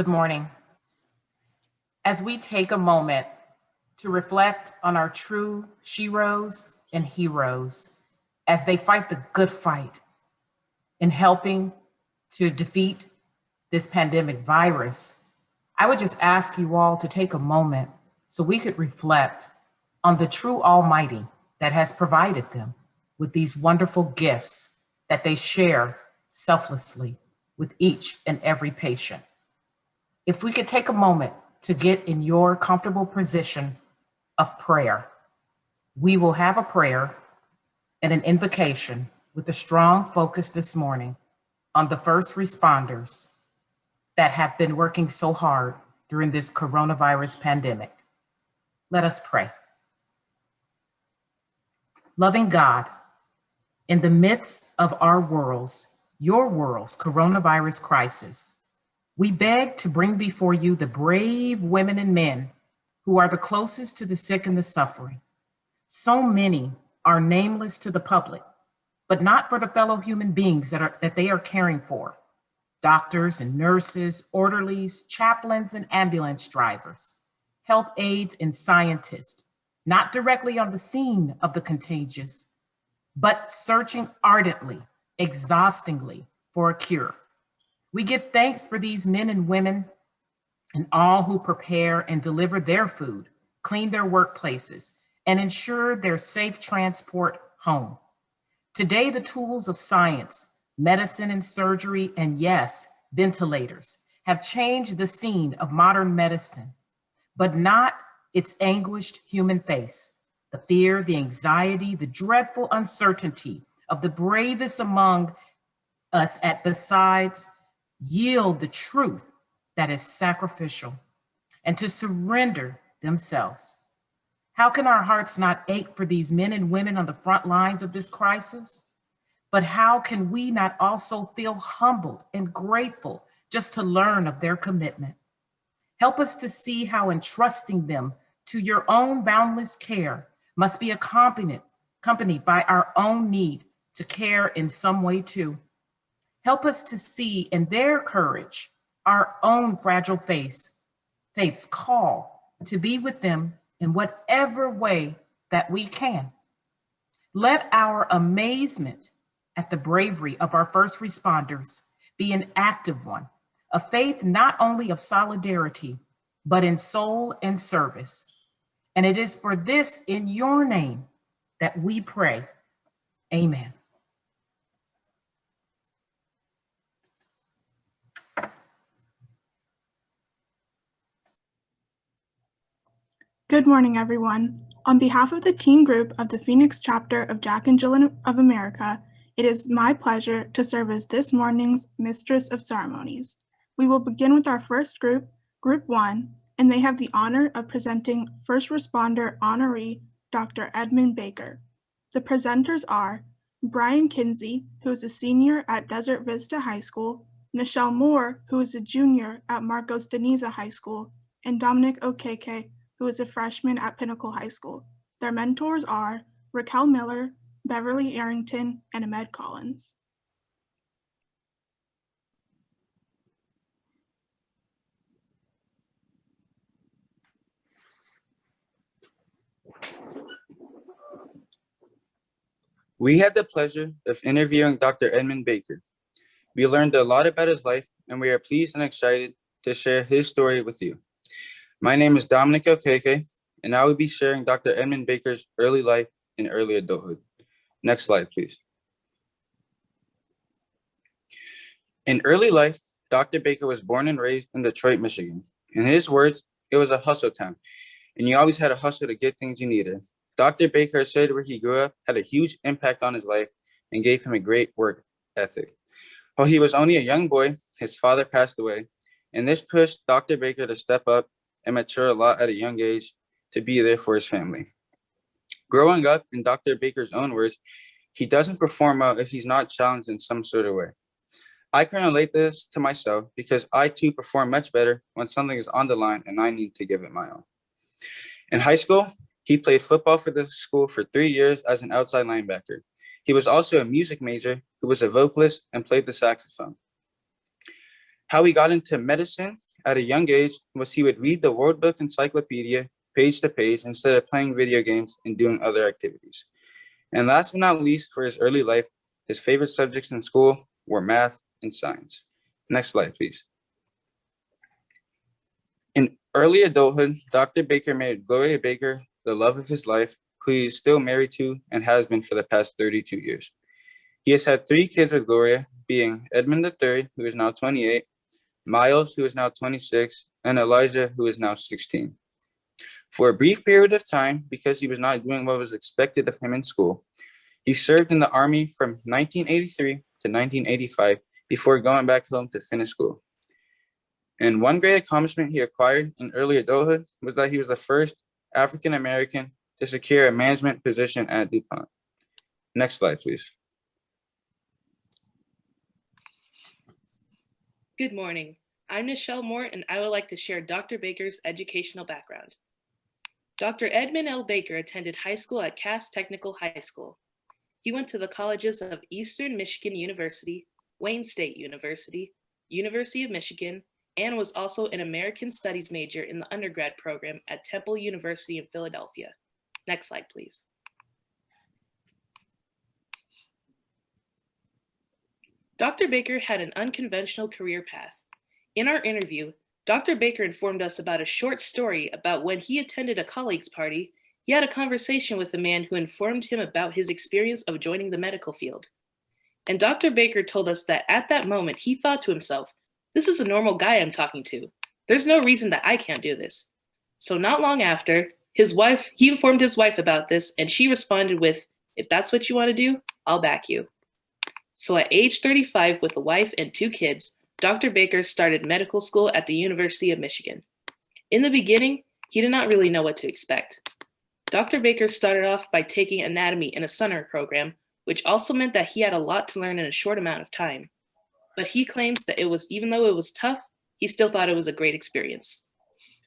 Good morning. As we take a moment to reflect on our true sheroes and heroes as they fight the good fight in helping to defeat this pandemic virus, I would just ask you all to take a moment so we could reflect on the true Almighty that has provided them with these wonderful gifts that they share selflessly with each and every patient. If we could take a moment to get in your comfortable position of prayer, we will have a prayer and an invocation with a strong focus this morning on the first responders that have been working so hard during this coronavirus pandemic. Let us pray. Loving God, in the midst of our world's, your world's coronavirus crisis, we beg to bring before you the brave women and men who are the closest to the sick and the suffering. So many are nameless to the public, but not for the fellow human beings that they are caring for. Doctors and nurses, orderlies, chaplains and ambulance drivers, health aides and scientists, not directly on the scene of the contagious, but searching ardently, exhaustingly for a cure. We give thanks for these men and women and all who prepare and deliver their food, clean their workplaces, and ensure their safe transport home. Today, the tools of science, medicine and surgery, and yes, ventilators have changed the scene of modern medicine, but not its anguished human face. The fear, the anxiety, the dreadful uncertainty of the bravest among us besides yield the truth that is sacrificial and to surrender themselves. How can our hearts not ache for these men and women on the front lines of this crisis? But how can we not also feel humbled and grateful just to learn of their commitment? Help us to see how entrusting them to your own boundless care must be accompanied by our own need to care in some way too. Help us to see in their courage our own fragile faith's call to be with them in whatever way that we can. Let our amazement at the bravery of our first responders be an active one, a faith not only of solidarity, but in soul and service. And it is for this in your name that we pray. Amen. Good morning, everyone. On behalf of the teen group of the Phoenix chapter of Jack and Jill of America, it is my pleasure to serve as this morning's Mistress of Ceremonies. We will begin with our first group, Group 1, and they have the honor of presenting First Responder Honoree, Dr. Edmund Baker. The presenters are Brian Kinsey, who is a senior at Desert Vista High School, Nichelle Moore, who is a junior at Marcos Deniza High School, and Dominic Okeke, who is a freshman at Pinnacle High School. Their mentors are Raquel Miller, Beverly Arrington, and Ahmed Collins. We had the pleasure of interviewing Dr. Edmund Baker. We learned a lot about his life, and we are pleased and excited to share his story with you. My name is Dominic Okeke, and I will be sharing Dr. Edmund Baker's early life and early adulthood. Next slide, please. In early life, Dr. Baker was born and raised in Detroit, Michigan. In his words, it was a hustle town, and you always had to hustle to get things you needed. Dr. Baker said where he grew up had a huge impact on his life and gave him a great work ethic. While he was only a young boy, his father passed away, and this pushed Dr. Baker to step up and mature a lot at a young age to be there for his family. Growing up, in Dr. Baker's own words, he doesn't perform well if he's not challenged in some sort of way. I can relate this to myself because I too perform much better when something is on the line and I need to give it my all. In high school, he played football for the school for 3 years as an outside linebacker. He was also a music major who was a vocalist and played the saxophone. How he got into medicine at a young age was he would read the World Book Encyclopedia page to page instead of playing video games and doing other activities. And last but not least, for his early life, his favorite subjects in school were math and science. Next slide, please. In early adulthood, Dr. Baker married Gloria Baker, the love of his life, who he is still married to and has been for the past 32 years. He has had 3 kids with Gloria, being Edmund III, who is now 28, Miles, who is now 26, and Elijah, who is now 16. For a brief period of time, because he was not doing what was expected of him in school, he served in the Army from 1983 to 1985 before going back home to finish school. And one great accomplishment he acquired in early adulthood was that he was the first African American to secure a management position at DuPont. Next slide, please. Good morning. I'm Nichelle Moore, and I would like to share Dr. Baker's educational background. Dr. Edmund L. Baker attended high school at Cass Technical High School. He went to the colleges of Eastern Michigan University, Wayne State University, University of Michigan, and was also an American Studies major in the undergrad program at Temple University in Philadelphia. Next slide, please. Dr. Baker had an unconventional career path. In our interview, Dr. Baker informed us about a short story about when he attended a colleague's party. He had a conversation with a man who informed him about his experience of joining the medical field. And Dr. Baker told us that at that moment, he thought to himself, this is a normal guy I'm talking to. There's no reason that I can't do this. So not long after, he informed his wife about this, and she responded with, if that's what you want to do, I'll back you. So at age 35, with a wife and 2 kids, Dr. Baker started medical school at the University of Michigan. In the beginning, he did not really know what to expect. Dr. Baker started off by taking anatomy in a summer program, which also meant that he had a lot to learn in a short amount of time. But he claims that even though it was tough, he still thought it was a great experience.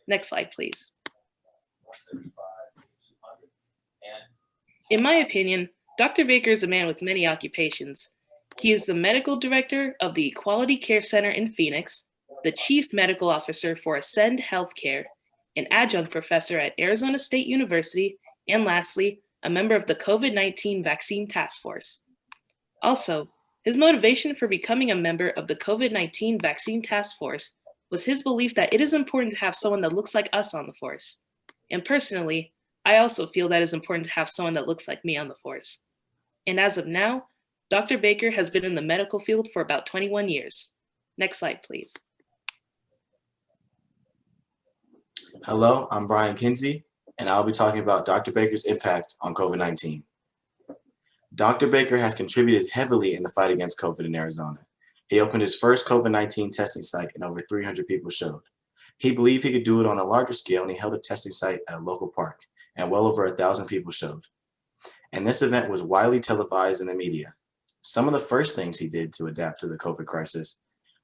Next slide, please. In my opinion, Dr. Baker is a man with many occupations. He is the medical director of the Quality Care Center in Phoenix, the chief medical officer for Ascend Healthcare, an adjunct professor at Arizona State University, and lastly, a member of the COVID-19 Vaccine Task Force. Also, his motivation for becoming a member of the COVID-19 Vaccine Task Force was his belief that it is important to have someone that looks like us on the force. And personally, I also feel that it's important to have someone that looks like me on the force. And as of now, Dr. Baker has been in the medical field for about 21 years. Next slide, please. Hello, I'm Brian Kinsey, and I'll be talking about Dr. Baker's impact on COVID-19. Dr. Baker has contributed heavily in the fight against COVID in Arizona. He opened his first COVID-19 testing site and over 300 people showed. He believed he could do it on a larger scale, and he held a testing site at a local park, and well over 1,000 people showed. And this event was widely televised in the media. Some of the first things he did to adapt to the COVID crisis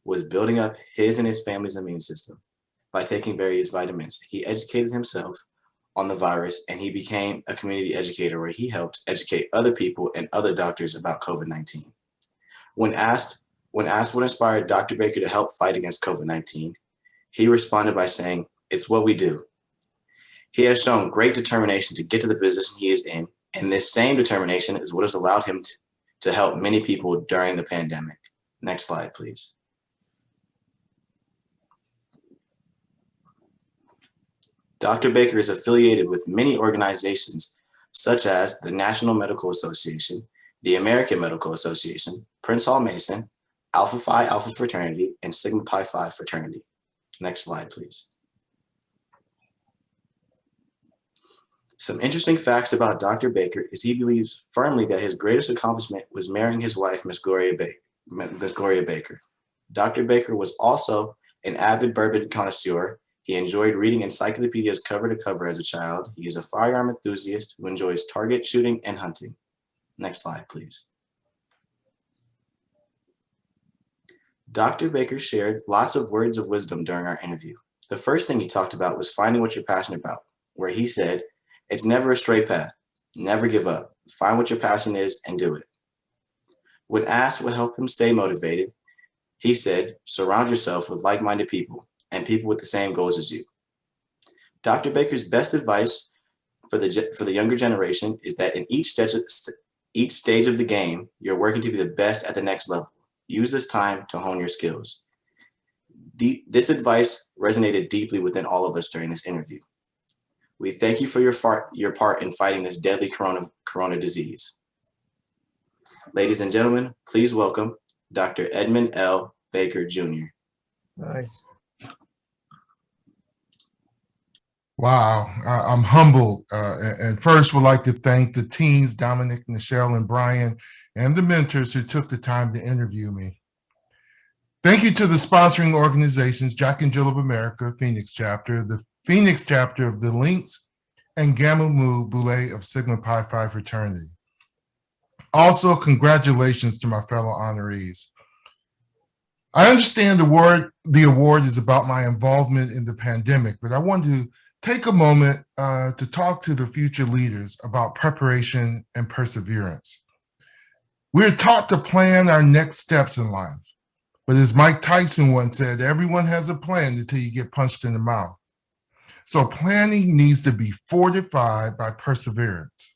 was building up his and his family's immune system by taking various vitamins. He educated himself on the virus, and he became a community educator where he helped educate other people and other doctors about COVID-19. When asked what inspired Dr. Baker to help fight against COVID-19, he responded by saying, "It's what we do." He has shown great determination to get to the position he is in, and this same determination is what has allowed him to help many people during the pandemic. Next slide, please. Dr. Baker is affiliated with many organizations such as the National Medical Association, the American Medical Association, Prince Hall Mason, Alpha Phi Alpha Fraternity, and Sigma Pi Phi Fraternity. Next slide, please. Some interesting facts about Dr. Baker is he believes firmly that his greatest accomplishment was marrying his wife, Miss Gloria Baker. Dr. Baker was also an avid bourbon connoisseur. He enjoyed reading encyclopedias cover to cover as a child. He is a firearm enthusiast who enjoys target shooting and hunting. Next slide, please. Dr. Baker shared lots of words of wisdom during our interview. The first thing he talked about was finding what you're passionate about, where he said, "It's never a straight path. Never give up. Find what your passion is and do it." When asked what helped him stay motivated, He said, surround yourself with like-minded people and people with the same goals as you. Dr. Baker's best advice for the younger generation is that in each stage of the game, you're working to be the best at the next level. Use this time to hone your skills. This advice resonated deeply within all of us during this interview. We thank you for your part in fighting this deadly corona disease. Ladies and gentlemen, please welcome Dr. Edmund L. Baker, Jr. Nice. Wow, I'm humbled. And first would like to thank the teams, Dominic, Nichelle, and Brian, and the mentors who took the time to interview me. Thank you to the sponsoring organizations, Jack and Jill of America, Phoenix chapter, the Phoenix chapter of the Lynx, and Gamma Mu Boule of Sigma Pi Phi fraternity. Also, congratulations to my fellow honorees. I understand the award is about my involvement in the pandemic, but I want to take a moment to talk to the future leaders about preparation and perseverance. We're taught to plan our next steps in life, but as Mike Tyson once said, everyone has a plan until you get punched in the mouth. So planning needs to be fortified by perseverance.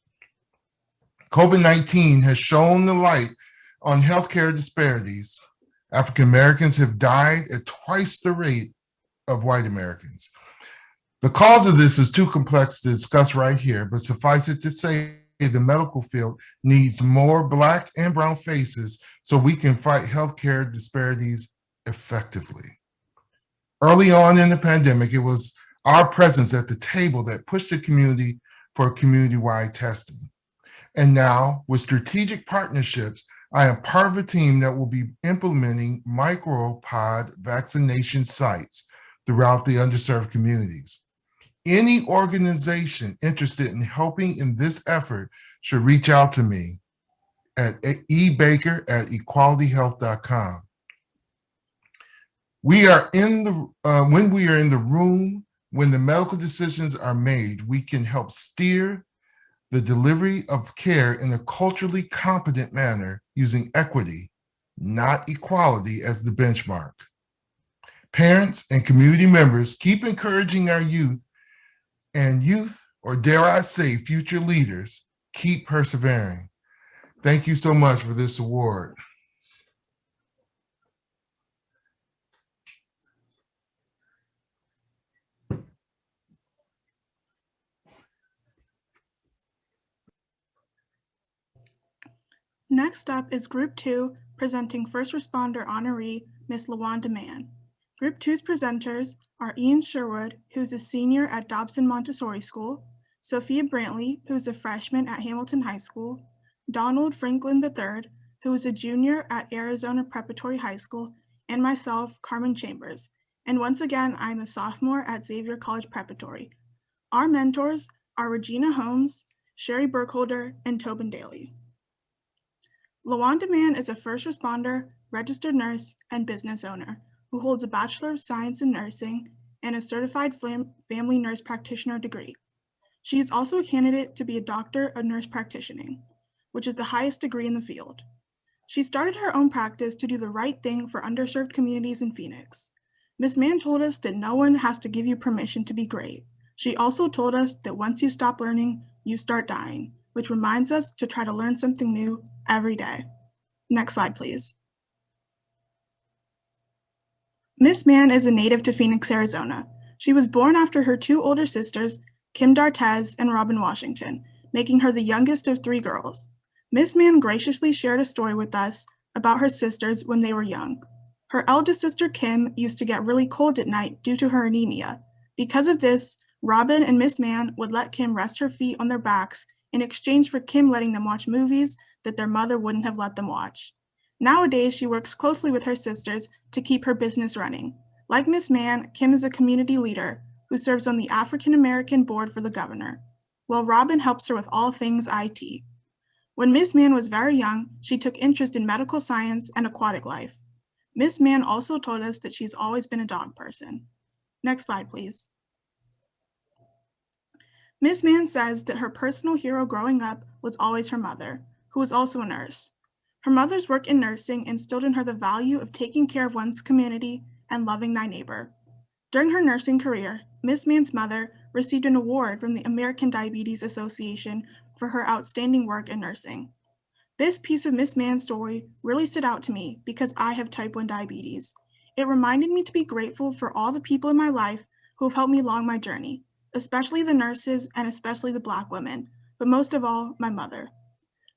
COVID-19 has shown the light on healthcare disparities. African Americans have died at twice the rate of white Americans. The cause of this is too complex to discuss right here, but suffice it to say the medical field needs more Black and brown faces so we can fight healthcare disparities effectively. Early on in the pandemic, it was our presence at the table that pushed the community for community-wide testing. And now, with strategic partnerships, I am part of a team that will be implementing micropod vaccination sites throughout the underserved communities. Any organization interested in helping in this effort should reach out to me at ebaker@equalityhealth.com. We are in the, when we are in the room, when the medical decisions are made, we can help steer the delivery of care in a culturally competent manner using equity, not equality, as the benchmark. Parents and community members, keep encouraging our youth, or dare I say, future leaders, keep persevering. Thank you so much for this award. Next up is Group 2, presenting First Responder honoree, Ms. LaWanda Mann. Group 2's presenters are Ian Sherwood, who's a senior at Dobson Montessori School, Sophia Brantley, who's a freshman at Hamilton High School, Donald Franklin III, who is a junior at Arizona Preparatory High School, and myself, Carmen Chambers. And once again, I'm a sophomore at Xavier College Preparatory. Our mentors are Regina Holmes, Sherry Burkholder, and Tobin Daly. LaWanda Mann is a first responder, registered nurse, and business owner who holds a Bachelor of Science in Nursing and a Certified Family Nurse Practitioner degree. She is also a candidate to be a Doctor of Nurse Practitioning, which is the highest degree in the field. She started her own practice to do the right thing for underserved communities in Phoenix. Ms. Mann told us that no one has to give you permission to be great. She also told us that once you stop learning, you start dying, which reminds us to try to learn something new every day. Next slide, please. Ms. Mann is a native to Phoenix, Arizona. She was born after her two older sisters, Kim D'Artez and Robin Washington, making her the youngest of three girls. Ms. Mann graciously shared a story with us about her sisters when they were young. Her eldest sister, Kim, used to get really cold at night due to her anemia. Because of this, Robin and Ms. Mann would let Kim rest her feet on their backs in exchange for Kim letting them watch movies that their mother wouldn't have let them watch. Nowadays, she works closely with her sisters to keep her business running. Like Ms. Mann, Kim is a community leader who serves on the African American Board for the governor, while Robin helps her with all things IT. When Ms. Mann was very young, she took interest in medical science and aquatic life. Ms. Mann also told us that she's always been a dog person. Next slide, please. Ms. Mann says that her personal hero growing up was always her mother, who was also a nurse. Her mother's work in nursing instilled in her the value of taking care of one's community and loving thy neighbor. During her nursing career, Miss Mann's mother received an award from the American Diabetes Association for her outstanding work in nursing. This piece of Miss Mann's story really stood out to me because I have type 1 diabetes. It reminded me to be grateful for all the people in my life who have helped me along my journey, especially the nurses and especially the Black women, but most of all, my mother.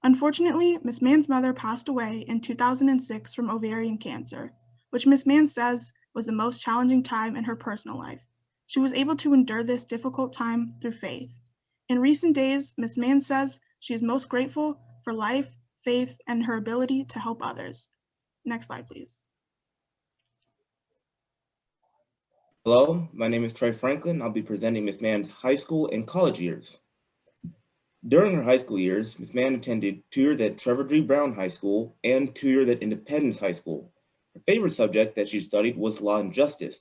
Unfortunately, Miss Mann's mother passed away in 2006 from ovarian cancer, which Miss Mann says was the most challenging time in her personal life. She was able to endure this difficult time through faith. In recent days, Miss Mann says she is most grateful for life, faith, and her ability to help others. Next slide, please. Hello, my name is Troy Franklin. I'll be presenting Miss Mann's high school and college years. During her high school years, Miss Mann attended 2 years at Trevor G. Brown High School and 2 years at Independence High School. Her favorite subject that she studied was law and justice.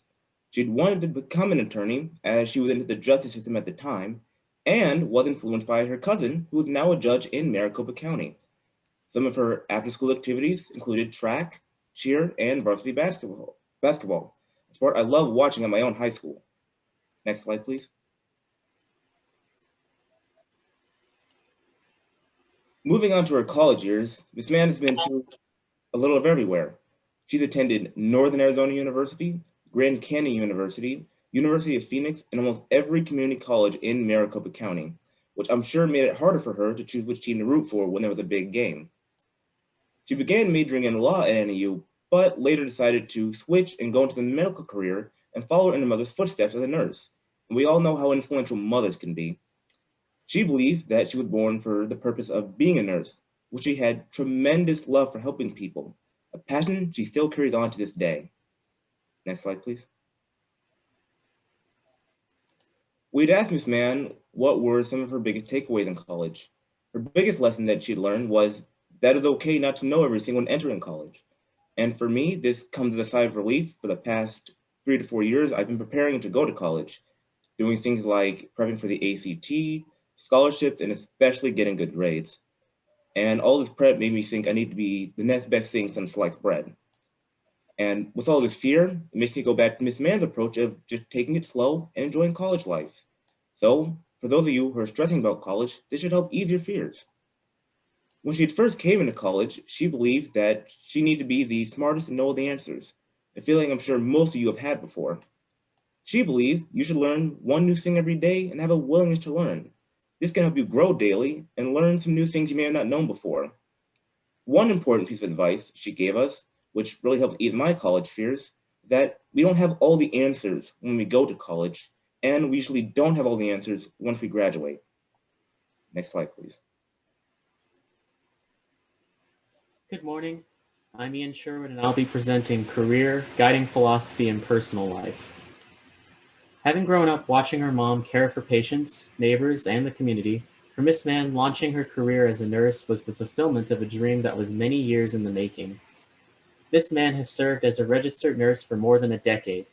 She'd wanted to become an attorney as she was into the justice system at the time and was influenced by her cousin, who is now a judge in Maricopa County. Some of her after-school activities included track, cheer, and varsity basketball, a sport I love watching at my own high school. Next slide, please. Moving on to her college years, Miss Mann has been to a little of everywhere. She's attended Northern Arizona University, Grand Canyon University, University of Phoenix, and almost every community college in Maricopa County, which I'm sure made it harder for her to choose which team to root for when there was a big game. She began majoring in law at NAU, but later decided to switch and go into the medical career and follow in her mother's footsteps as a nurse. And we all know how influential mothers can be. She believed that she was born for the purpose of being a nurse, which she had tremendous love for helping people, a passion she still carries on to this day. Next slide, please. We'd asked Miss Mann what were some of her biggest takeaways in college. Her biggest lesson that she'd learned was that it's okay not to know everything when entering college. And for me, this comes as a sigh of relief. For the past 3 to 4 years, I've been preparing to go to college, doing things like prepping for the ACT, scholarships, and especially getting good grades. And all this prep made me think I need to be the next best thing since sliced bread. And with all this fear, it makes me go back to Miss Mann's approach of just taking it slow and enjoying college life. So for those of you who are stressing about college, this should help ease your fears. When she first came into college, she believed that she needed to be the smartest and know all the answers, a feeling I'm sure most of you have had before. She believed you should learn one new thing every day and have a willingness to learn. This can help you grow daily and learn some new things you may have not known before. One important piece of advice she gave us, which really helped ease my college fears, that we don't have all the answers when we go to college, and we usually don't have all the answers once we graduate. Next slide, please. Good morning. I'm Ian Sherwood, and I'll be presenting Career, Guiding Philosophy, and Personal Life. Having grown up watching her mom care for patients, neighbors, and the community, for Miss Mann, launching her career as a nurse was the fulfillment of a dream that was many years in the making. Miss Mann has served as a registered nurse for more than a decade.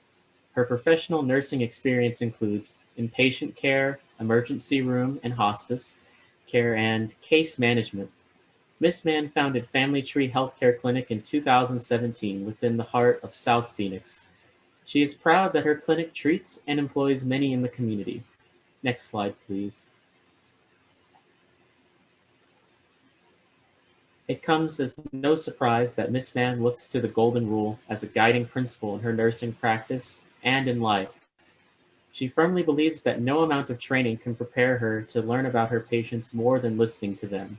Her professional nursing experience includes inpatient care, emergency room and hospice care, and case management. Miss Mann founded Family Tree Healthcare Clinic in 2017 within the heart of South Phoenix. She is proud that her clinic treats and employs many in the community. Next slide, please. It comes as no surprise that Miss Mann looks to the Golden Rule as a guiding principle in her nursing practice and in life. She firmly believes that no amount of training can prepare her to learn about her patients more than listening to them.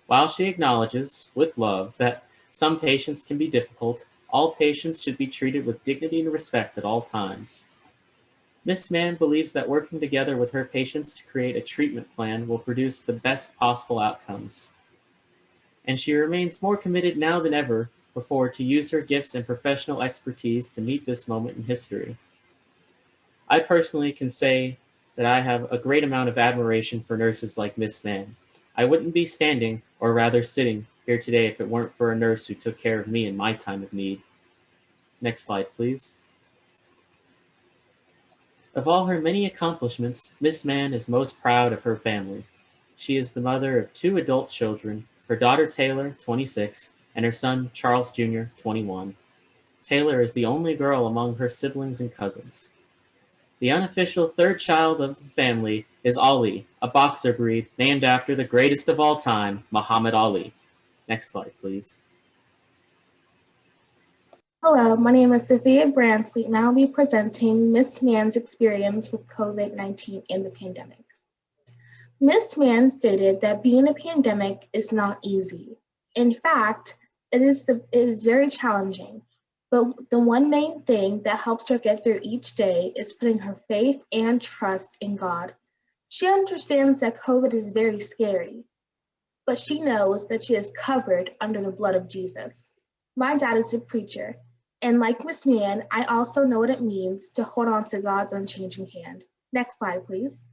While she acknowledges, with love, that some patients can be difficult, all patients should be treated with dignity and respect at all times. Miss Mann believes that working together with her patients to create a treatment plan will produce the best possible outcomes. And she remains more committed now than ever before to use her gifts and professional expertise to meet this moment in history. I personally can say that I have a great amount of admiration for nurses like Miss Mann. I wouldn't be standing, or rather sitting, here today if it weren't for a nurse who took care of me in my time of need. Next slide, please. Of all her many accomplishments, Miss Mann is most proud of her family. She is the mother of 2 adult children, her daughter Taylor, 26, and her son, Charles Jr., 21. Taylor is the only girl among her siblings and cousins. The unofficial third child of the family is Ali, a boxer breed named after the greatest of all time, Muhammad Ali. Next slide, please. Hello, my name is Sophia Brantley, and I'll be presenting Miss Mann's experience with COVID-19 and the pandemic. Miss Mann stated that being a pandemic is not easy. In fact, it is very challenging, but the one main thing that helps her get through each day is putting her faith and trust in God. She understands that COVID is very scary, but she knows that she is covered under the blood of Jesus. My dad is a preacher, and like Miss Mann, I also know what it means to hold on to God's unchanging hand. Next slide, please.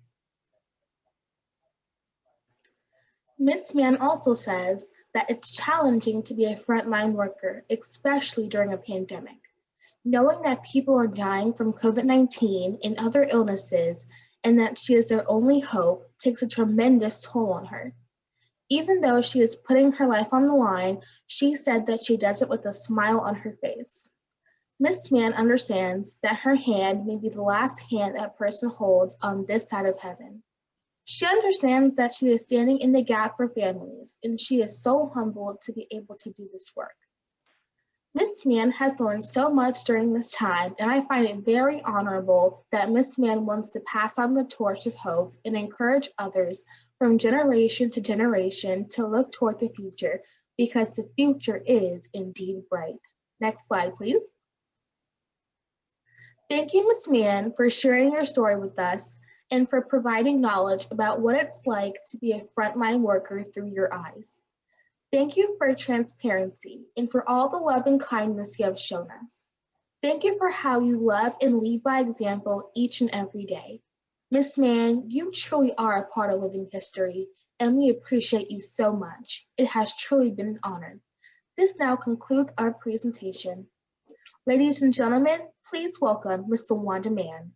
Miss Mann also says that it's challenging to be a frontline worker, especially during a pandemic. Knowing that people are dying from COVID-19 and other illnesses, and that she is their only hope, takes a tremendous toll on her. Even though she is putting her life on the line, she said that she does it with a smile on her face. Miss Mann understands that her hand may be the last hand that person holds on this side of heaven. She understands that she is standing in the gap for families, and she is so humbled to be able to do this work. Miss Mann has learned so much during this time, and I find it very honorable that Miss Mann wants to pass on the torch of hope and encourage others from generation to generation to look toward the future, because the future is indeed bright. Next slide, please. Thank you, Miss Mann, for sharing your story with us and for providing knowledge about what it's like to be a frontline worker through your eyes. Thank you for transparency and for all the love and kindness you have shown us. Thank you for how you love and lead by example each and every day. Miss Mann, you truly are a part of living history, and we appreciate you so much. It has truly been an honor. This now concludes our presentation. Ladies and gentlemen, please welcome Ms. Lawanda Mann.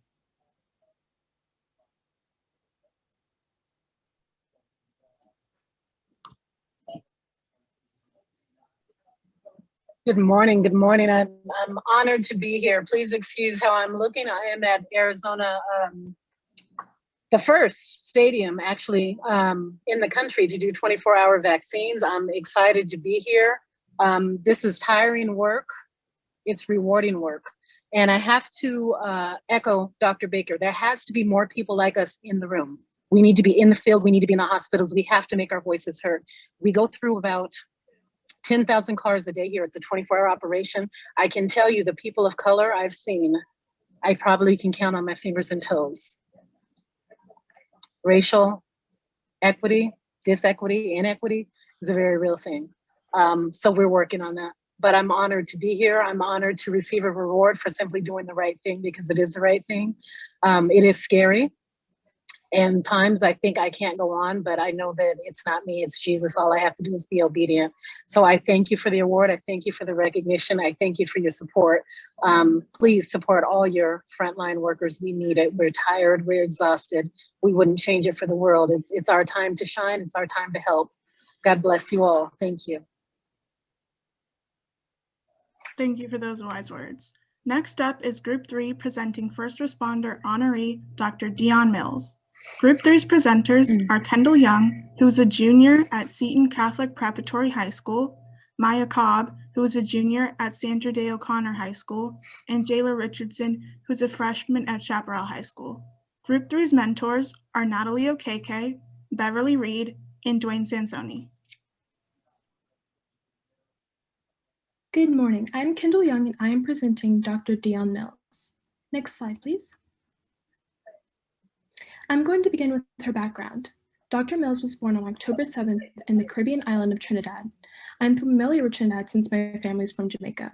Good morning. Good morning. I'm honored to be here. Please excuse how I'm looking. I am at Arizona, the first stadium actually in the country to do 24-hour vaccines. I'm excited to be here. This is tiring work. It's rewarding work. And I have to echo Dr. Baker. There has to be more people like us in the room. We need to be in the field. We need to be in the hospitals. We have to make our voices heard. We go through about 10,000 cars a day here. It's a 24-hour operation. I can tell you the people of color I've seen, I probably can count on my fingers and toes. Racial equity, disequity, inequity is a very real thing. So we're working on that. But I'm honored to be here. I'm honored to receive a reward for simply doing the right thing, because it is the right thing. It is scary. And times I think I can't go on, but I know that it's not me, it's Jesus. All I have to do is be obedient. So I thank you for the award. I thank you for the recognition. I thank you for your support. Please support all your frontline workers. We need it. We're tired, we're exhausted. We wouldn't change it for the world. It's our time to shine. It's our time to help. God bless you all. Thank you. Thank you for those wise words. Next up is Group 3 presenting First Responder Honoree Dr. Dion Mills. Group 3's presenters are Kendall Young, who is a junior at Seton Catholic Preparatory High School, Maya Cobb, who is a junior at Sandra Day O'Connor High School, and Jayla Richardson, who's a freshman at Chaparral High School. Group 3's mentors are Natalie Okeke, Beverly Reed, and Dwayne Sansoni. Good morning. I'm Kendall Young, and I am presenting Dr. Dion Mills. Next slide, please. I'm going to begin with her background. Dr. Mills was born on October 7th in the Caribbean island of Trinidad. I'm familiar with Trinidad since my family is from Jamaica.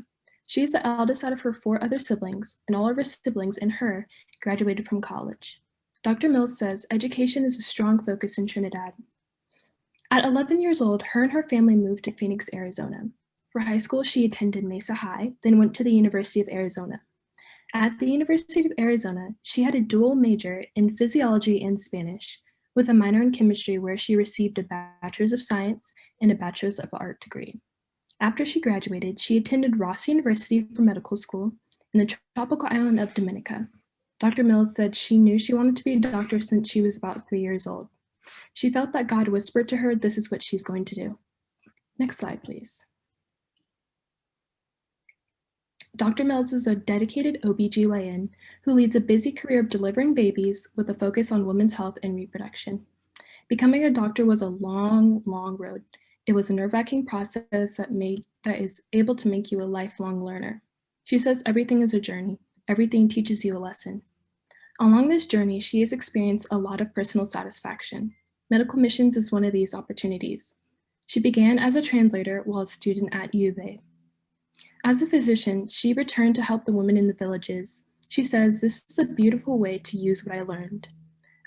She is the eldest out of her 4 other siblings, and all of her siblings and her graduated from college. Dr. Mills says education is a strong focus in Trinidad. At 11 years old, her and her family moved to Phoenix, Arizona. For high school, she attended Mesa High, then went to the University of Arizona. At the University of Arizona, she had a dual major in physiology and Spanish, with a minor in chemistry where she received a Bachelor's of Science and a Bachelor's of Art degree. After she graduated, she attended Ross University for medical school in the tropical island of Dominica. Dr. Mills said she knew she wanted to be a doctor since she was about 3 years old. She felt that God whispered to her, this is what she's going to do. Next slide, please. Dr. Mills is a dedicated OBGYN who leads a busy career of delivering babies with a focus on women's health and reproduction. Becoming a doctor was a long, long road. It was a nerve-wracking process that is able to make you a lifelong learner. She says everything is a journey. Everything teaches you a lesson. Along this journey, she has experienced a lot of personal satisfaction. Medical missions is one of these opportunities. She began as a translator while a student at U of A. As a physician, she returned to help the women in the villages. She says, this is a beautiful way to use what I learned.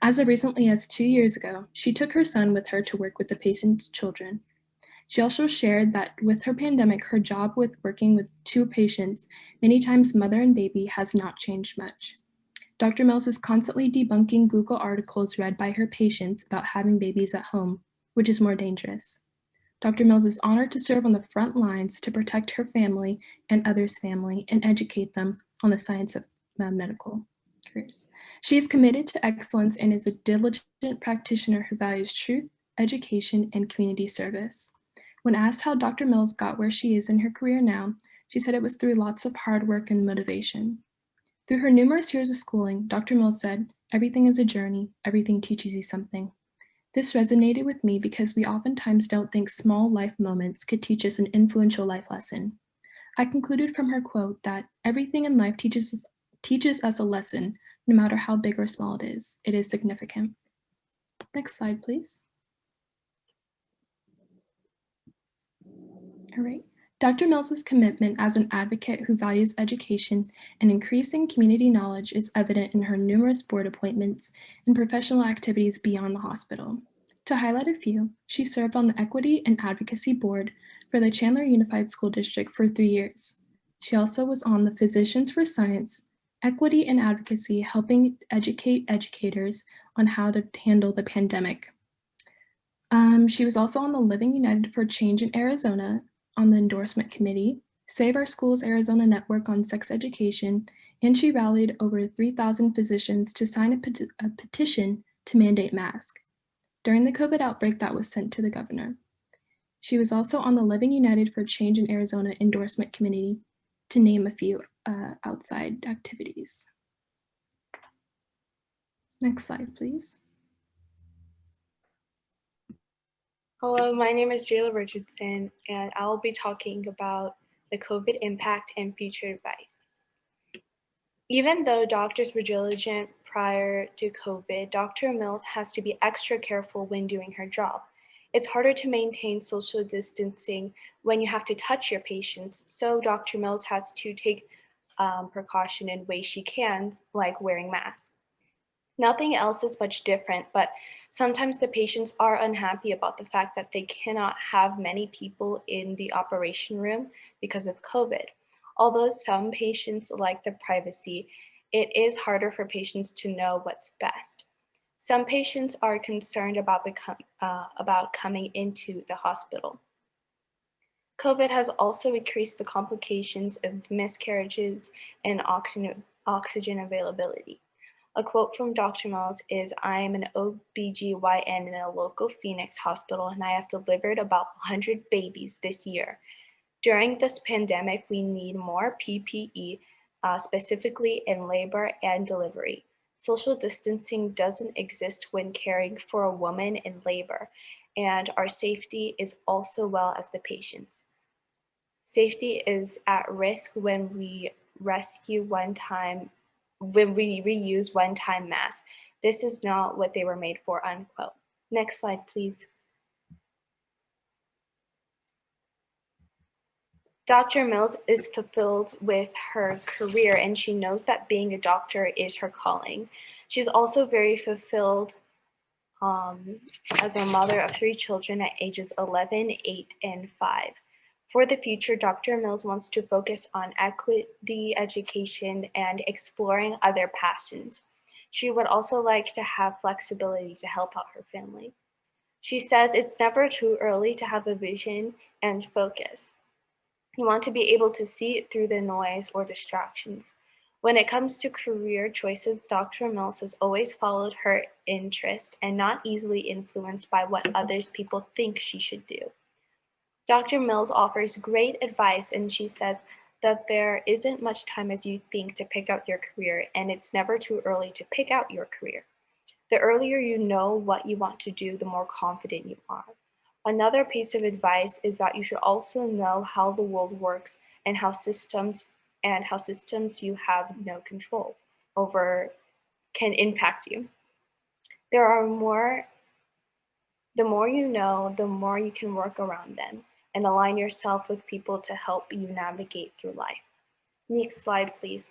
As recently as 2 years ago, she took her son with her to work with the patient's children. She also shared that with her pandemic, her job with working with 2 patients, many times mother and baby, has not changed much. Dr. Mills is constantly debunking Google articles read by her patients about having babies at home, which is more dangerous. Dr. Mills is honored to serve on the front lines to protect her family and others' family and educate them on the science of medical careers. She is committed to excellence and is a diligent practitioner who values truth, education, and community service. When asked how Dr. Mills got where she is in her career now, she said it was through lots of hard work and motivation. Through her numerous years of schooling, Dr. Mills said, everything is a journey, everything teaches you something. This resonated with me because we oftentimes don't think small life moments could teach us an influential life lesson. I concluded from her quote that everything in life teaches us a lesson, no matter how big or small it is significant. Next slide, please. All right. Dr. Mills's commitment as an advocate who values education and increasing community knowledge is evident in her numerous board appointments and professional activities beyond the hospital. To highlight a few, she served on the Equity and Advocacy Board for the Chandler Unified School District for 3 years. She also was on the Physicians for Science, Equity and Advocacy, helping educate educators on how to handle the pandemic. She was also on the Living United for Change in Arizona, on the endorsement committee, Save Our Schools Arizona Network on Sex Education, and she rallied over 3,000 physicians to sign a petition to mandate masks during the COVID outbreak that was sent to the governor. She was also on the Living United for Change in Arizona endorsement committee, to name a few outside activities. Next slide, please. Hello, my name is Jayla Richardson, and I will be talking about the COVID impact and future advice. Even though doctors were diligent prior to COVID, Dr. Mills has to be extra careful when doing her job. It's harder to maintain social distancing when you have to touch your patients, so Dr. Mills has to take precaution in ways she can, like wearing masks. Nothing else is much different, but sometimes the patients are unhappy about the fact that they cannot have many people in the operation room because of COVID. Although some patients like the privacy, it is harder for patients to know what's best. Some patients are concerned about coming into the hospital. COVID has also increased the complications of miscarriages and oxygen availability. A quote from Dr. Mills is, I am an OBGYN in a local Phoenix hospital and I have delivered about 100 babies this year. During this pandemic, we need more PPE, specifically in labor and delivery. Social distancing doesn't exist when caring for a woman in labor, and our safety is also well as the patient's. Safety is at risk when we reuse one-time masks. This is not what they were made for, unquote. Next slide, please. Dr. Mills is fulfilled with her career and she knows that being a doctor is her calling. She's also very fulfilled as a mother of 3 children at ages 11, 8, and 5. For the future, Dr. Mills wants to focus on equity education and exploring other passions. She would also like to have flexibility to help out her family. She says it's never too early to have a vision and focus. You want to be able to see it through the noise or distractions. When it comes to career choices, Dr. Mills has always followed her interest and not easily influenced by what others people think she should do. Dr. Mills offers great advice, and she says that there isn't much time as you think to pick out your career, and it's never too early to pick out your career. The earlier you know what you want to do, the more confident you are. Another piece of advice is that you should also know how the world works and how systems you have no control over can impact you. The more you know, the more you can work around them and align yourself with people to help you navigate through life. Next slide, please.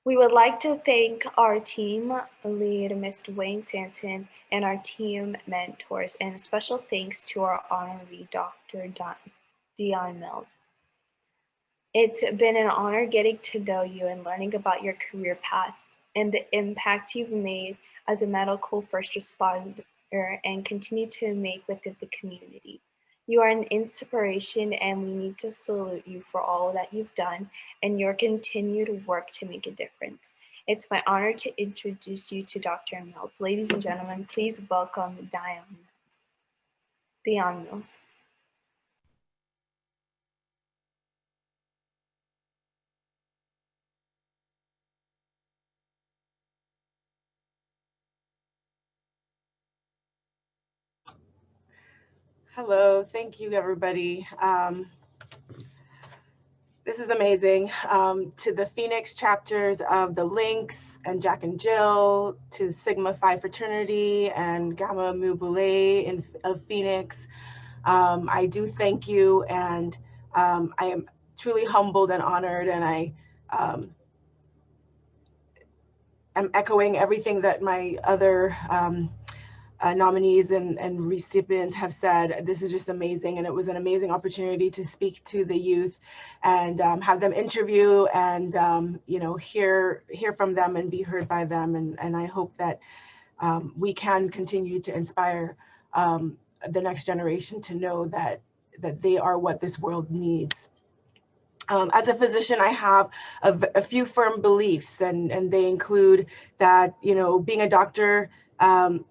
We would like to thank our team lead, Mr. Wayne Sanson, and our team mentors, and a special thanks to our honoree, Dr. Dion Mills. It's been an honor getting to know you and learning about your career path and the impact you've made as a medical first responder and continue to make within the community. You are an inspiration, and we need to salute you for all that you've done and your continued work to make a difference. It's my honor to introduce you to Dr. Mills. Ladies and gentlemen, please welcome Dion Mills. Hello, thank you, everybody. This is amazing. To the Phoenix chapters of the Lynx and Jack and Jill, to Sigma Phi fraternity and Gamma Mu Boule of Phoenix, I do thank you, and I am truly humbled and honored, and I am echoing everything that my other nominees and recipients have said. This is just amazing, and it was an amazing opportunity to speak to the youth and have them interview and hear from them and be heard by them, and I hope that we can continue to inspire the next generation to know that they are what this world needs. As a physician, I have a few firm beliefs, and they include that being a doctor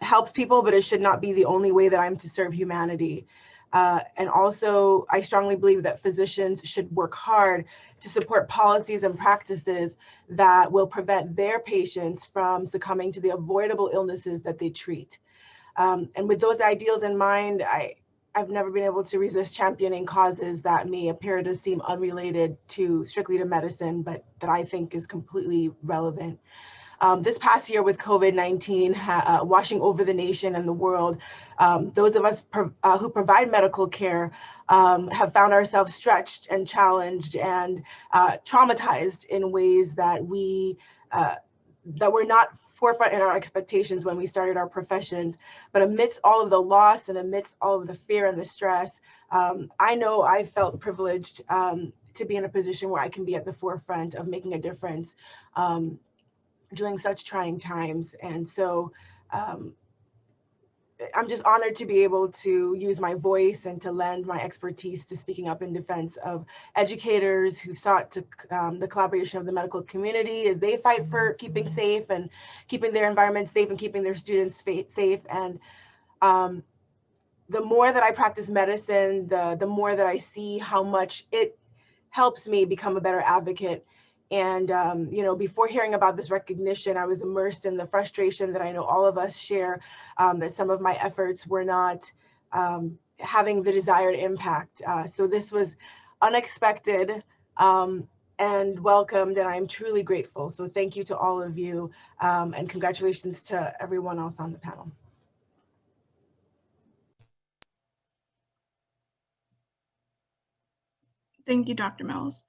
helps people, but it should not be the only way that I'm to serve humanity. And also, I strongly believe that physicians should work hard to support policies and practices that will prevent their patients from succumbing to the avoidable illnesses that they treat. And with those ideals in mind, I've never been able to resist championing causes that may appear to seem unrelated strictly to medicine, but that I think is completely relevant. This past year with COVID-19 washing over the nation and the world, those of us who provide medical care have found ourselves stretched and challenged and traumatized in ways that that were not forefront in our expectations when we started our professions. But amidst all of the loss and amidst all of the fear and the stress, I know I felt privileged to be in a position where I can be at the forefront of making a difference during such trying times. And so I'm just honored to be able to use my voice and to lend my expertise to speaking up in defense of educators who sought to the collaboration of the medical community as they fight for keeping safe and keeping their environment safe and keeping their students safe. And the more that I practice medicine, the more that I see how much it helps me become a better advocate. And, before hearing about this recognition, I was immersed in the frustration that I know all of us share, that some of my efforts were not having the desired impact. So this was unexpected and welcomed, and I'm truly grateful. So thank you to all of you, and congratulations to everyone else on the panel. Thank you, Dr. Mills.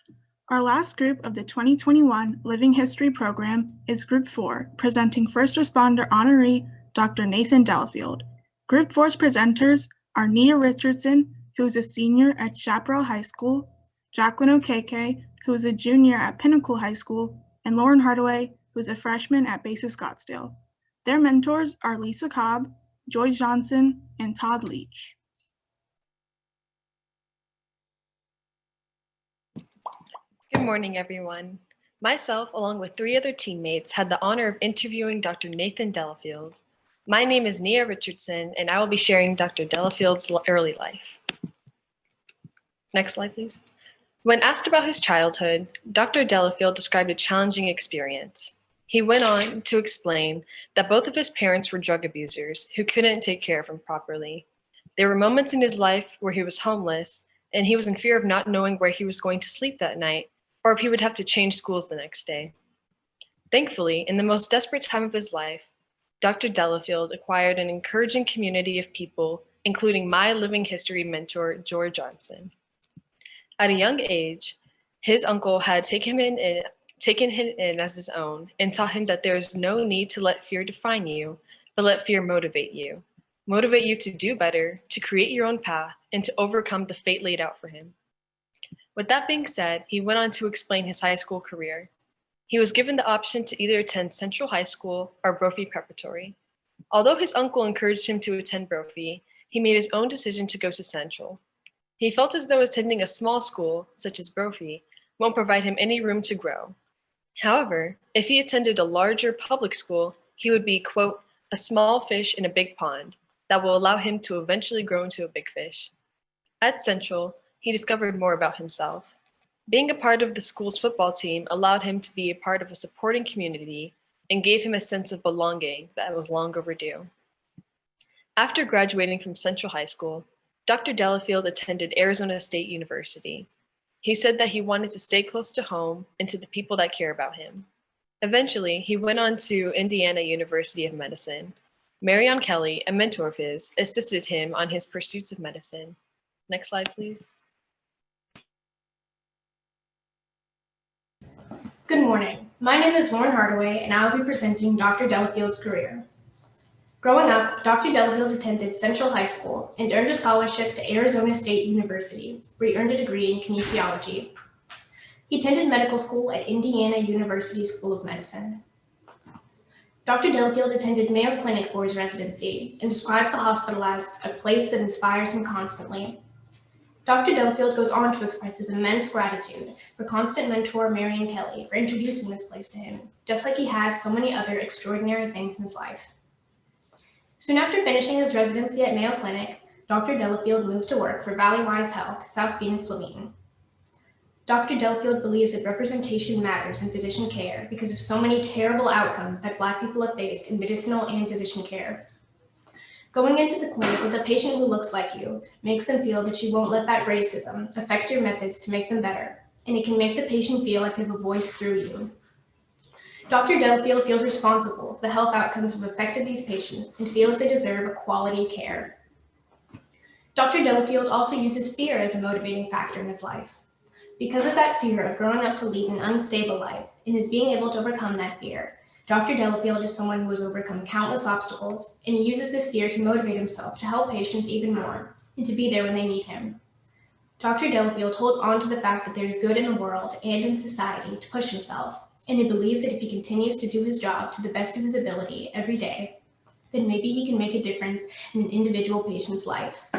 Our last group of the 2021 Living History program is Group 4, presenting First Responder Honoree Dr. Nathan Delafield. Group 4's presenters are Nia Richardson, who is a senior at Chaparral High School, Jacqueline O'Keke, who is a junior at Pinnacle High School, and Lauren Hardaway, who is a freshman at Basis Scottsdale. Their mentors are Lisa Cobb, Joy Johnson, and Todd Leach. Good morning, everyone. Myself, along with 3 other teammates, had the honor of interviewing Dr. Nathan Delafield. My name is Nia Richardson, and I will be sharing Dr. Delafield's early life. Next slide, please. When asked about his childhood, Dr. Delafield described a challenging experience. He went on to explain that both of his parents were drug abusers who couldn't take care of him properly. There were moments in his life where he was homeless, and he was in fear of not knowing where he was going to sleep that night, or if he would have to change schools the next day. Thankfully, in the most desperate time of his life, Dr. Delafield acquired an encouraging community of people, including my living history mentor, George Johnson. At a young age, his uncle had taken him in as his own and taught him that there is no need to let fear define you, but let fear motivate you. Motivate you to do better, to create your own path, and to overcome the fate laid out for him. With that being said, he went on to explain his high school career. He was given the option to either attend Central High School or Brophy Preparatory. Although his uncle encouraged him to attend Brophy, he made his own decision to go to Central. He felt as though attending a small school, such as Brophy, won't provide him any room to grow. However, if he attended a larger public school, he would be, quote, a small fish in a big pond that will allow him to eventually grow into a big fish. At Central, he discovered more about himself. Being a part of the school's football team allowed him to be a part of a supporting community and gave him a sense of belonging that was long overdue. After graduating from Central High School, Dr. Delafield attended Arizona State University. He said that he wanted to stay close to home and to the people that care about him. Eventually, he went on to Indiana University of Medicine. Marion Kelly, a mentor of his, assisted him on his pursuits of medicine. Next slide, please. Good morning. My name is Lauren Hardaway, and I will be presenting Dr. Delafield's career. Growing up, Dr. Delafield attended Central High School and earned a scholarship to Arizona State University, where he earned a degree in kinesiology. He attended medical school at Indiana University School of Medicine. Dr. Delafield attended Mayo Clinic for his residency and describes the hospital as a place that inspires him constantly. Dr. Delafield goes on to express his immense gratitude for constant mentor Marion Kelly for introducing this place to him, just like he has so many other extraordinary things in his life. Soon after finishing his residency at Mayo Clinic, Dr. Delafield moved to work for Valleywise Health, South Phoenix, Levine. Dr. Delafield believes that representation matters in physician care because of so many terrible outcomes that Black people have faced in medicinal and physician care. Going into the clinic with a patient who looks like you makes them feel that you won't let that racism affect your methods to make them better, and it can make the patient feel like they have a voice through you. Dr. Delafield feels responsible for the health outcomes of affected these patients and feels they deserve a quality care. Dr. Delafield also uses fear as a motivating factor in his life. Because of that fear of growing up to lead an unstable life and is being able to overcome that fear, Dr. Delafield is someone who has overcome countless obstacles, and he uses this fear to motivate himself to help patients even more and to be there when they need him. Dr. Delafield holds on to the fact that there is good in the world and in society to push himself, and he believes that if he continues to do his job to the best of his ability every day, then maybe he can make a difference in an individual patient's life.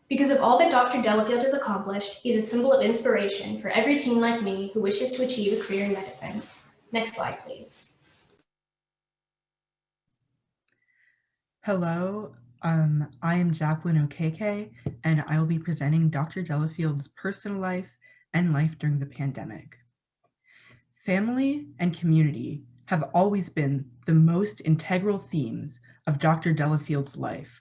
Because of all that Dr. Delafield has accomplished, he is a symbol of inspiration for every teen like me who wishes to achieve a career in medicine. Next slide, please. Hello, I am Jacqueline Okeke, and I will be presenting Dr. Delafield's personal life and life during the pandemic. Family and community have always been the most integral themes of Dr. Delafield's life.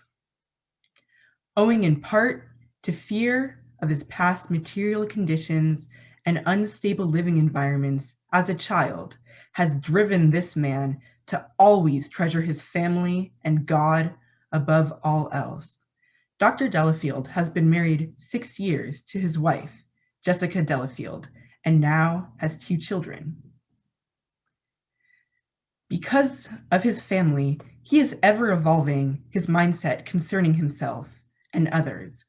Owing in part to fear of his past material conditions and unstable living environments as a child has driven this man to always treasure his family and God above all else. Dr. Delafield has been married 6 years to his wife, Jessica Delafield, and now has 2 children. Because of his family, he is ever evolving his mindset concerning himself and others,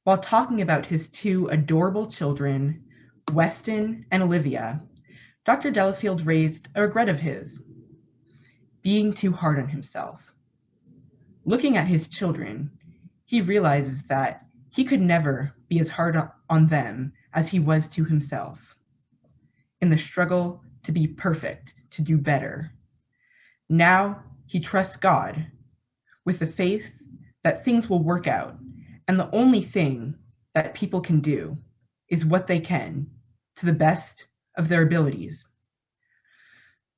while talking about his 2 adorable children, Weston and Olivia. Dr. Delafield raised a regret of his, being too hard on himself. Looking at his children, he realizes that he could never be as hard on them as he was to himself. in the struggle to be perfect, to do better. Now he trusts God with the faith that things will work out, and the only thing that people can do is what they can to the best of their abilities.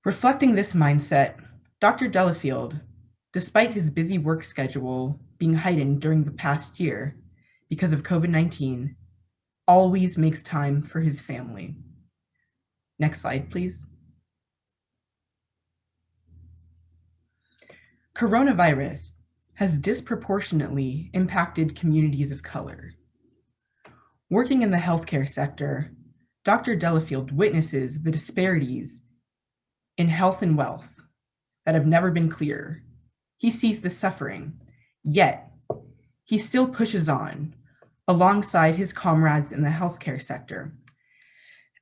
Reflecting this mindset, Dr. Delafield, despite his busy work schedule being heightened during the past year because of COVID-19, always makes time for his family. Next slide, please. Coronavirus has disproportionately impacted communities of color. Working in the healthcare sector, Dr. Delafield witnesses the disparities in health and wealth that have never been clearer. He sees the suffering, yet he still pushes on alongside his comrades in the healthcare sector.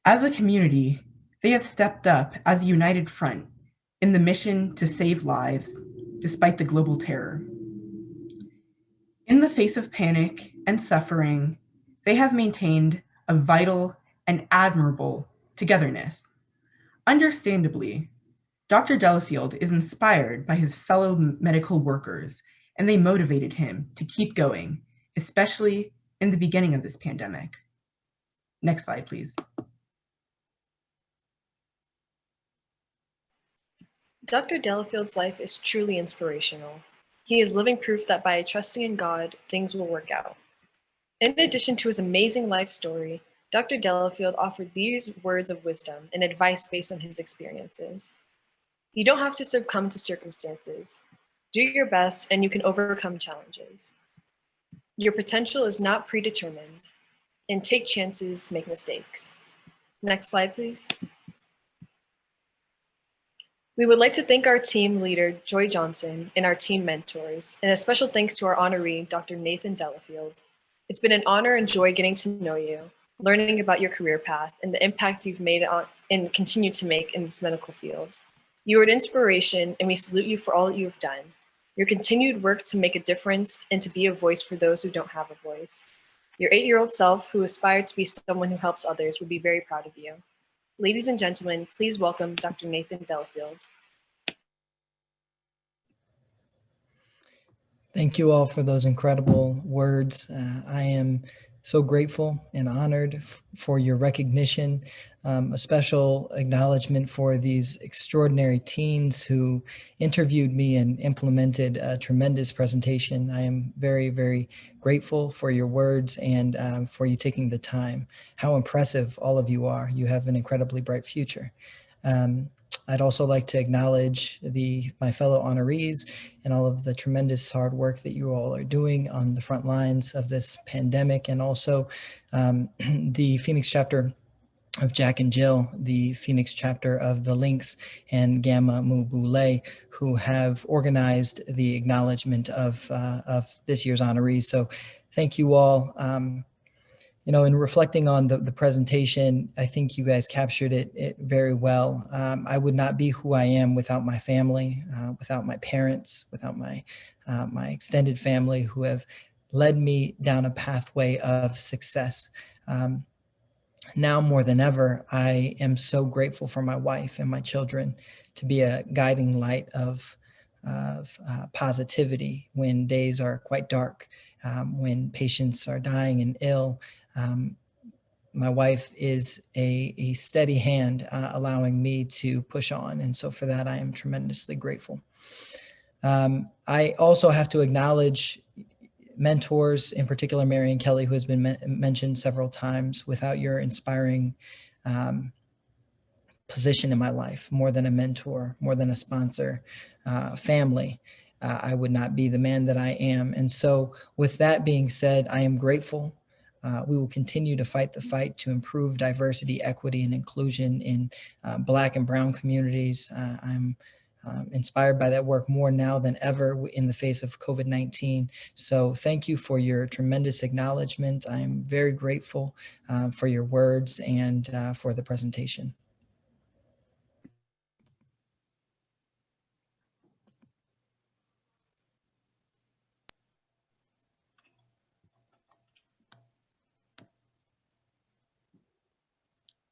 As a community, they have stepped up as a united front in the mission to save lives despite the global terror. In the face of panic and suffering, they have maintained a vital and admirable togetherness. Understandably, Dr. Delafield is inspired by his fellow medical workers, and they motivated him to keep going, especially in the beginning of this pandemic. Next slide, please. Dr. Delafield's life is truly inspirational. He is living proof that by trusting in God, things will work out. In addition to his amazing life story, Dr. Delafield offered these words of wisdom and advice based on his experiences. You don't have to succumb to circumstances. Do your best and you can overcome challenges. Your potential is not predetermined, and take chances, make mistakes. Next slide, please. We would like to thank our team leader, Joy Johnson, and our team mentors, and a special thanks to our honoree, Dr. Nathan Delafield. It's been an honor and joy getting to know you, learning about your career path, and the impact you've made on and continue to make in this medical field. You are an inspiration, and we salute you for all that you have done. Your continued work to make a difference and to be a voice for those who don't have a voice. Your 8-year-old self who aspired to be someone who helps others would be very proud of you. Ladies and gentlemen, please welcome Dr. Nathan Delafield. Thank you all for those incredible words. I am so grateful and honored for your recognition. A special acknowledgement for these extraordinary teens who interviewed me and implemented a tremendous presentation. I am very, very grateful for your words and for you taking the time. How impressive all of you are. You have an incredibly bright future. I'd also like to acknowledge my fellow honorees and all of the tremendous hard work that you all are doing on the front lines of this pandemic, and also the Phoenix chapter of Jack and Jill, the Phoenix chapter of the Lynx and Gamma Mu Boule, who have organized the acknowledgement of this year's honorees. So thank you all. You know, in reflecting on the presentation, I think you guys captured it very well. I would not be who I am without my family, without my parents, without my extended family who have led me down a pathway of success. Now more than ever, I am so grateful for my wife and my children to be a guiding light of positivity when days are quite dark, when patients are dying and ill. My wife is a steady hand, allowing me to push on. And so for that, I am tremendously grateful. I also have to acknowledge mentors, in particular, Marion Kelly, who has been mentioned several times. Without your inspiring position in my life, more than a mentor, more than a sponsor, family, I would not be the man that I am. And so with that being said, I am grateful. We will continue to fight the fight to improve diversity, equity, and inclusion in Black and Brown communities. I'm inspired by that work more now than ever in the face of COVID-19. So thank you for your tremendous acknowledgement. I'm very grateful for your words and for the presentation.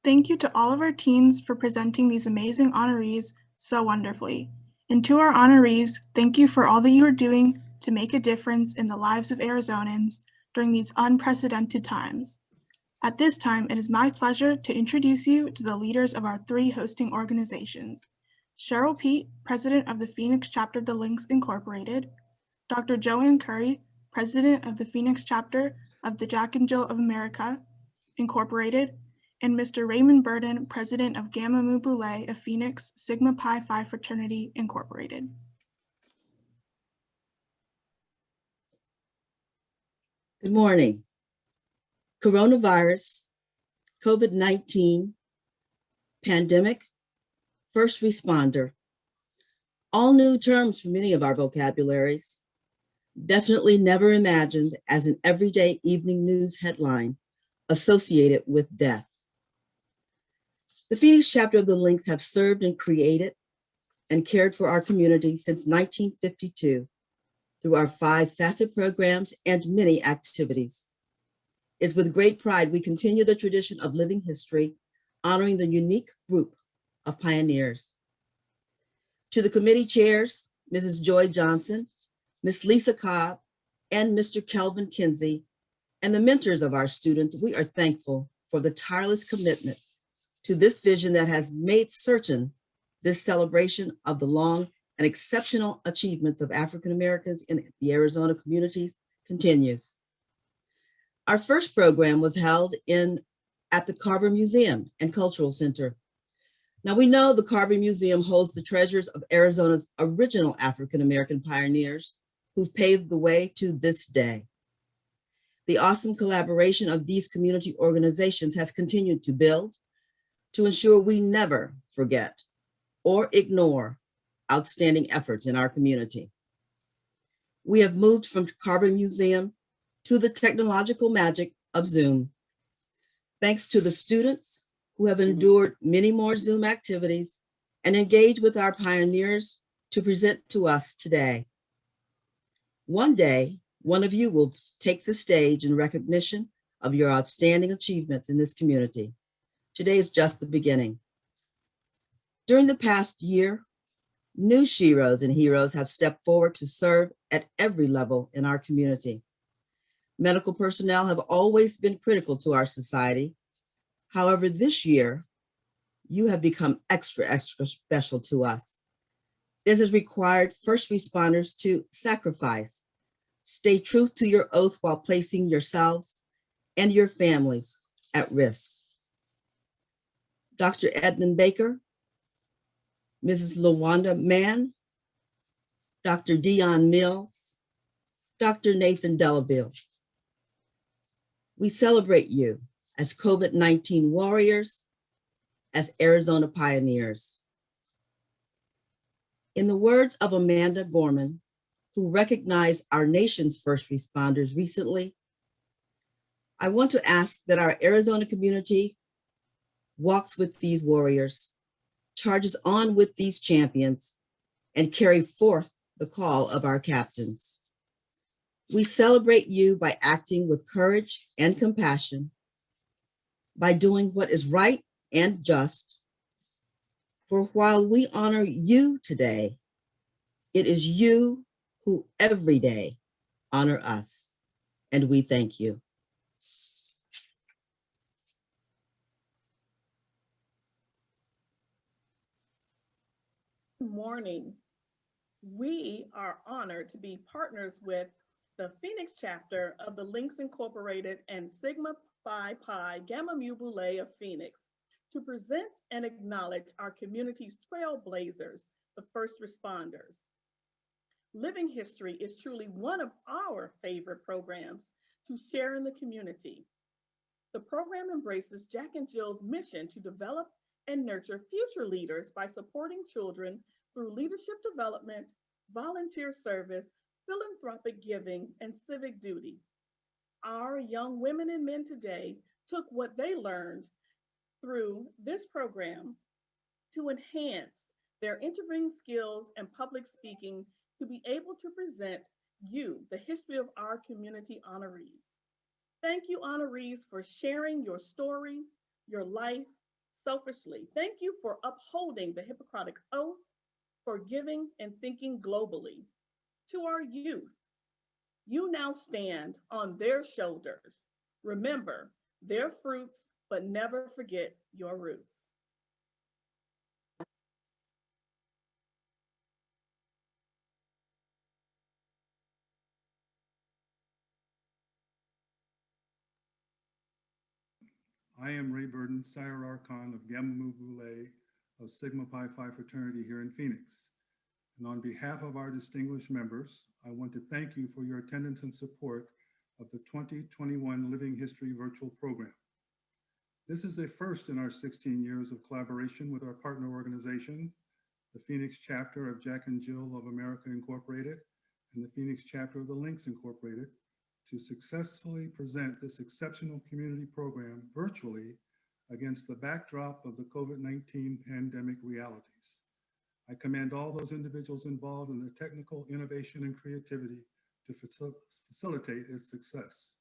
Thank you to all of our teens for presenting these amazing honorees so wonderfully. And to our honorees, thank you for all that you are doing to make a difference in the lives of Arizonans during these unprecedented times. At this time, it is my pleasure to introduce you to the leaders of our 3 hosting organizations. Cheryl Pete, President of the Phoenix Chapter of the Lynx Incorporated, Dr. Joanne Curry, President of the Phoenix Chapter of the Jack and Jill of America Incorporated, and Mr. Raymond Burden, President of Gamma Mu Boule of Phoenix Sigma Pi Phi Fraternity Incorporated. Good morning. Coronavirus, COVID-19, pandemic, first responder. All new terms for many of our vocabularies. Definitely never imagined as an everyday evening news headline associated with death. The Phoenix chapter of the Lynx have served and created and cared for our community since 1952 through our 5 facet programs and many activities. It's with great pride we continue the tradition of living history, honoring the unique group of pioneers. To the committee chairs, Mrs. Joy Johnson, Ms. Lisa Cobb, and Mr. Kelvin Kinsey, and the mentors of our students, we are thankful for the tireless commitment to this vision that has made certain this celebration of the long and exceptional achievements of African Americans in the Arizona communities continues. Our first program was held at the Carver Museum and Cultural Center. Now we know the Carver Museum holds the treasures of Arizona's original African American pioneers who've paved the way to this day. The awesome collaboration of these community organizations has continued to build to ensure we never forget or ignore outstanding efforts in our community. We have moved from Carver Museum to the technological magic of Zoom. Thanks to the students who have endured many more Zoom activities and engaged with our pioneers to present to us today. One day, one of you will take the stage in recognition of your outstanding achievements in this community. Today is just the beginning. During the past year, new sheroes and heroes have stepped forward to serve at every level in our community. Medical personnel have always been critical to our society. However, this year, you have become extra special to us. This has required first responders to sacrifice, stay true to your oath while placing yourselves and your families at risk. Dr. Edmund Baker, Mrs. LaWanda Mann, Dr. Dion Mills, Dr. Nathan Delafield. We celebrate you as COVID-19 warriors, as Arizona pioneers. In the words of Amanda Gorman, who recognized our nation's first responders recently, I want to ask that our Arizona community walks with these warriors, charges on with these champions, and carry forth the call of our captains. We celebrate you by acting with courage and compassion, by doing what is right and just. For while we honor you today, it is you who every day honor us, and we thank you. Good morning. We are honored to be partners with the Phoenix chapter of the Lynx Incorporated and Sigma Phi Pi Gamma Mu Boule of Phoenix to present and acknowledge our community's trailblazers, the first responders. Living History is truly one of our favorite programs to share in the community. The program embraces Jack and Jill's mission to develop and nurture future leaders by supporting children through leadership development, volunteer service, philanthropic giving, and civic duty. Our young women and men today took what they learned through this program to enhance their interviewing skills and public speaking to be able to present you the history of our community honorees. Thank you, honorees, for sharing your story, your life, selfishly. Thank you for upholding the Hippocratic Oath, for giving and thinking globally. To our youth, you now stand on their shoulders. Remember their fruits, but never forget your roots. I am Ray Burden, Sire Archon of Gamma Mu Boule of Sigma Pi Phi fraternity here in Phoenix. And on behalf of our distinguished members, I want to thank you for your attendance and support of the 2021 Living History virtual program. This is a first in our 16 years of collaboration with our partner organization, the Phoenix chapter of Jack and Jill of America Incorporated and the Phoenix chapter of the Links Incorporated, to successfully present this exceptional community program virtually against the backdrop of the COVID-19 pandemic realities. I commend all those individuals involved in their technical innovation and creativity to facilitate its success.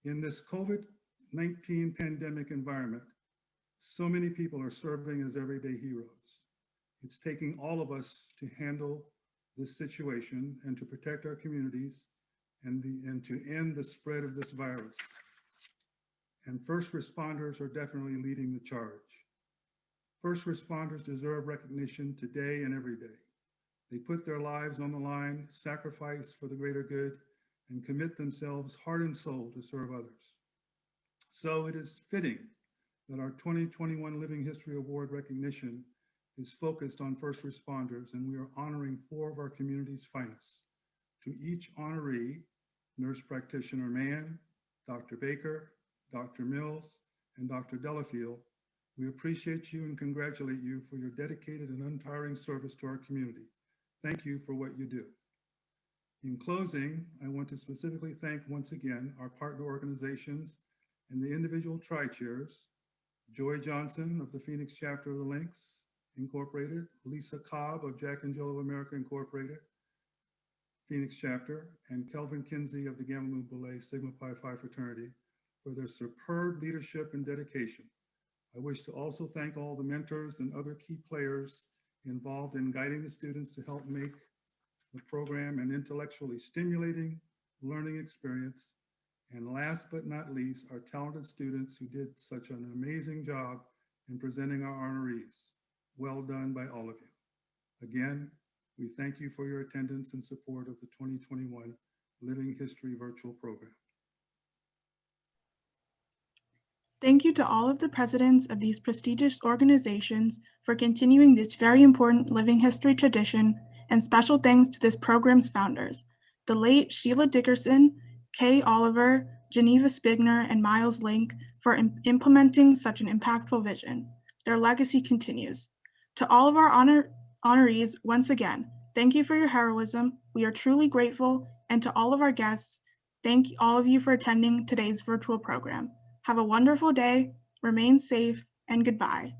In this COVID-19 pandemic environment, so many people are serving as everyday heroes. It's taking all of us to handle this situation and to protect our communities and to end the spread of this virus. And first responders are definitely leading the charge. First responders deserve recognition today and every day. They put their lives on the line, sacrifice for the greater good, and commit themselves heart and soul to serve others. So it is fitting that our 2021 Living History Award recognition is focused on first responders, and we are honoring 4 of our community's finest. To each honoree, Nurse Practitioner Mann, Dr. Baker, Dr. Mills, and Dr. Delafield, we appreciate you and congratulate you for your dedicated and untiring service to our community. Thank you for what you do. In closing, I want to specifically thank once again our partner organizations and the individual tri-chairs, Joy Johnson of the Phoenix chapter of the Links Incorporated, Lisa Cobb of Jack and Jill of America Incorporated, Phoenix chapter, and Kelvin Kinsey of the Gamma Mu Boule Sigma Pi Phi fraternity for their superb leadership and dedication. I wish to also thank all the mentors and other key players involved in guiding the students to help make the program an intellectually stimulating learning experience. And last but not least, our talented students who did such an amazing job in presenting our honorees. Well done by all of you. Again, we thank you for your attendance and support of the 2021 Living History virtual program. Thank you to all of the presidents of these prestigious organizations for continuing this very important living history tradition, and special thanks to this program's founders, the late Sheila Dickerson, Kay Oliver, Geneva Spigner, and Miles Link, for implementing such an impactful vision. Their legacy continues. To all of our honorees, once again, thank you for your heroism. We are truly grateful. And to all of our guests, thank all of you for attending today's virtual program. Have a wonderful day, remain safe, and goodbye.